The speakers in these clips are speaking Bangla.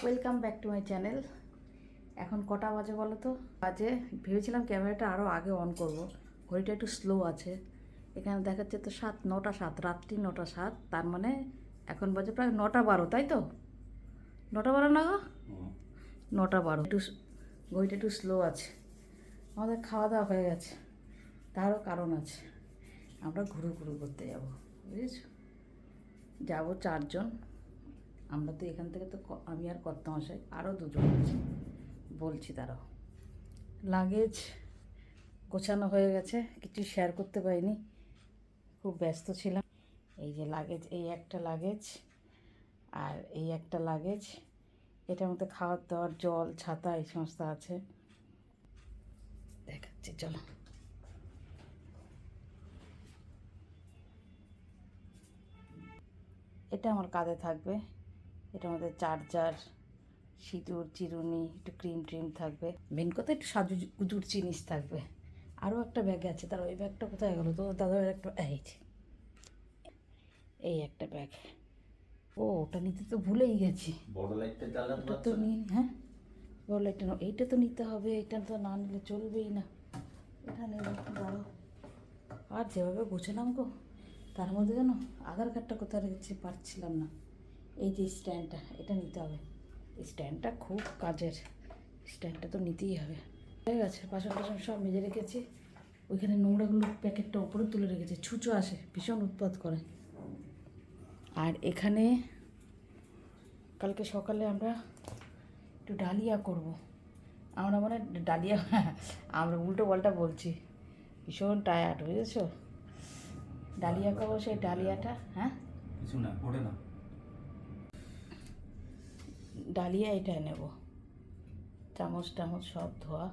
Welcome back to my channel. এখন কটা বাজে বলো তো? বাজে, ভেবেছিলাম ক্যামেরাটা আরও আগে অন করব, ঘড়িটা একটু স্লো আছে। এখানে দেখাচ্ছে তো 9:07, রাত্রি 9:07, তার মানে এখন বাজে প্রায় 9:12, তাই তো? 9:12 না গো? 9:12। একটু ঘড়িটা একটু স্লো আছে। আমাদের খাওয়া দাওয়া হয়ে গেছে, তারও কারণ আছে। আমরা ঘুরু ঘুরু করতে যাব, বুঝেছো? যাবো 4 জন। আমরা তো এখান থেকে তো আমি আর কর্তামশাই, আরও 2জন আছে, বলছি তারাও। লাগেজ গোছানো হয়ে গেছে, কিছু শেয়ার করতে পারিনি, খুব ব্যস্ত ছিলাম। এই যে লাগেজ, এই একটা লাগেজ আর এই একটা লাগেজ। এটার মধ্যে খাওয়ার দাওয়ার, জল, ছাতা এই সমস্ত আছে। দেখাচ্ছি চলো। এটা আমার কাঁধে থাকবে, এটার মধ্যে চার্জার, সিঁদুর, চিরুনি, একটু ক্রিম ট্রিম থাকবে, মেন কথা একটু সাজুগুজুর জিনিস থাকবে। আরও একটা ব্যাগ আছে, তার ওই ব্যাগটা কোথায় গেলো? তো দাদার একটা এই একটা ব্যাগ। ও, ওটা নিতে তো ভুলেই গেছি। বড় লাইটটা জ্বালানো ওটা তো নিয়ে, হ্যাঁ বড় লাইটটা না, এইটা তো নিতে হবে, এটা তো না নিলে চলবেই না। এটা নেব, বড়। আর যেভাবে গোছালাম গো, তার মধ্যে যেন আধার কার্ডটা কোথায় রেখেছি পারছিলাম না। এই যে স্ট্যান্ডটা, এটা নিতে হবে। এই স্ট্যান্ডটা খুব কাজের, স্ট্যান্ডটা তো নিতেই হবে। হয়ে গেছে, বাসন টাসন সব মেজে রেখেছি। ওইখানে নোংরাগুলো প্যাকেটটা ওপরে তুলে রেখেছি, ছুঁচো আসে, ভীষণ উৎপাত করে। আর এখানে কালকে সকালে আমরা একটু ডালিয়া করব। আমরা মানে ডালিয়া আমরা উল্টো পাল্টা বলছি, ভীষণ টায়ার্ড, বুঝেছো? ডালিয়া খাবো, সেই ডালিয়াটা, হ্যাঁ কিছু না, পড়ে না। ডালিয়া এটা নেব। চামচ টামচ সব ধোয়া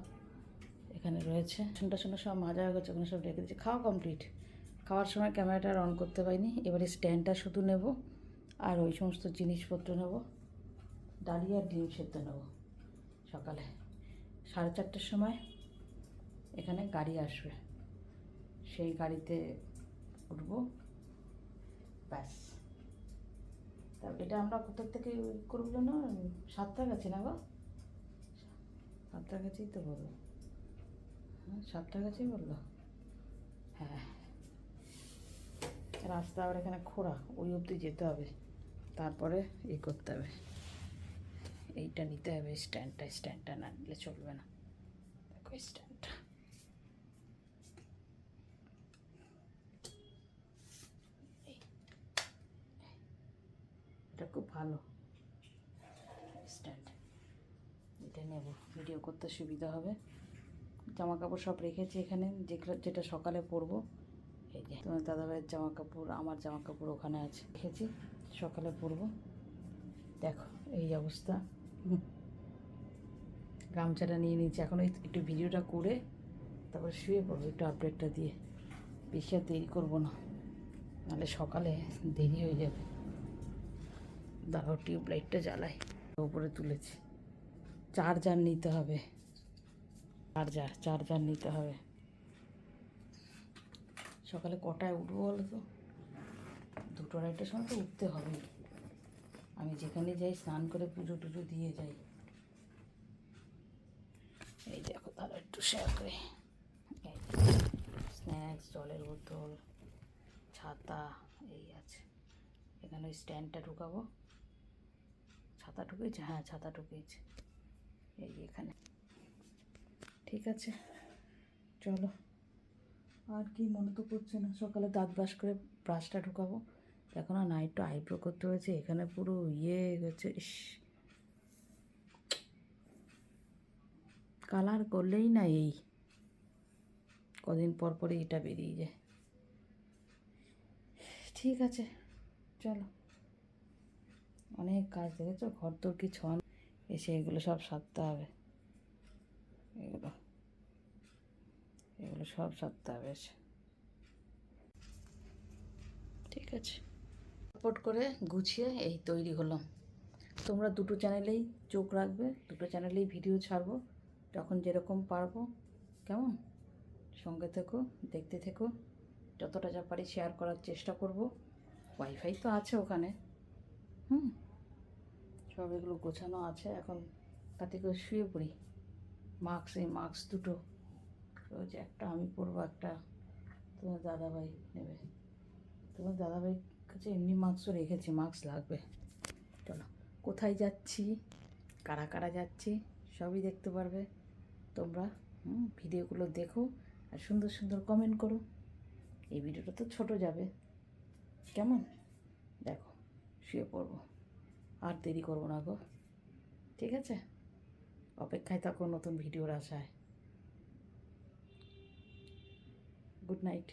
এখানে রয়েছে, শুনটা শুনে সব মাজা হয়ে গেছে, ওখানে সব রেখে দিচ্ছি। খাওয়া কমপ্লিট। খাওয়ার সময় ক্যামেরাটা অন করতে পারিনি, এবারে স্ট্যান্ডটা শুধু নেব আর ওই সমস্ত জিনিসপত্র নেব। ডালিয়া আর ডিম সেদ্ধ নেব। সকালে 4:30টার সময় এখানে গাড়ি আসবে, সেই গাড়িতে উঠবো, ব্যাস। তা এটা আমরা কোথা থেকে করবো জানো? সাঁতরাগাছি না গো? সাঁতরাগাছিই তো বললো, হ্যাঁ সাঁতরাগাছি বললো, হ্যাঁ। রাস্তা আবার এখানে খোঁড়া, ওই অবধি যেতে হবে, তারপরে করতে হবে। এইটা নিতে হবে, স্ট্যান্ডটা না নিলে চলবে না। দেখো স্ট্যান্ডটা, এটা খুব ভালো স্ট্যান্ড, এটা নেব, ভিডিও করতে সুবিধা হবে। জামা কাপড় সব রেখেছি এখানে, যেটা সকালে পরবো। এই যে তোমার দাদাভাইয়ের জামা কাপড়, আমার জামা কাপড় ওখানে আছে, রেখেছি, সকালে পরবো। দেখো এই অবস্থা। গামছাটা নিয়ে নিচ্ছি, এখন একটু ভিডিওটা করে তারপরে শুয়ে পড়বো, একটু আপডেটটা দিয়ে। বেশি আর দেরি করবো না, নাহলে সকালে দেরি হয়ে যাবে। দাঁড়াও, টিউব লাইটটা জ্বালাই। উপরে তুলেছি, চার্জার নিতে হবে, চার্জার নিতে হবে। সকালে কটায় উঠবো বলো তো? 2-2:30টার সময় তো উঠতে হবে। আমি যেখানে যাই স্নান করে পুজো টুজো দিয়ে যাই। এই দেখো, তাহলে একটু শেয়ার করে, স্ন্যাক্স, জলের বোতল, ছাতা এই আছে। এখানে ওই স্ট্যান্ডটা ঢুকাবো। ছাতা ঢুকেছে, হ্যাঁ ছাতা ঢুকেছে, এই এখানে। ঠিক আছে চলো। আর কি মনে তো পড়ছে না। সকালে দাঁত ব্রাশ করে ব্রাশটা ঢুকাবো। এখন আর না, একটু আইব্রো করতে হয়েছে, এখানে পুরো হয়েছে। কালার করলেই না, এই কদিন পর পরে এটা বেরিয়ে যায়। ঠিক আছে চলো, অনেক কাজ দেখেছো, ঘর তোর কি ছন, এসে এগুলো সব সারতে হবে, এগুলো এগুলো সব সারতে হবে এসে। ঠিক আছে, সাপোর্ট করে গুছিয়ে এই তৈরি হলাম। তোমরা দুটো চ্যানেলেই চোখ রাখবে, দুটো চ্যানেলেই ভিডিও ছাড়বো, যখন যেরকম পারবো, কেমন? সঙ্গে থেকো, দেখতে থেকো, যতটা যা পারি শেয়ার করার চেষ্টা করব। ওয়াইফাই তো আছে ওখানে, সব এগুলো গোছানো আছে, এখন তাতে করে শুয়ে পড়ি। এই মাস্ক দুটো রয়েছে, একটা আমি পরবো, একটা তোমার দাদাভাই নেবে। তোমার দাদাভাই কাছে এমনি মাস্কও রেখেছি, মাস্ক লাগবে। চলো, কোথায় যাচ্ছি, কারা কারা যাচ্ছি সবই দেখতে পারবে তোমরা। ভিডিওগুলো দেখো আর সুন্দর সুন্দর কমেন্ট করো। এই ভিডিওটা তো ছোট যাবে, কেমন? দেখো, শুয়ে পড়বো, আর দেরি করবো না গো, ঠিক আছে? অপেক্ষায় থাকো নতুন ভিডিওর আশায়। Good night.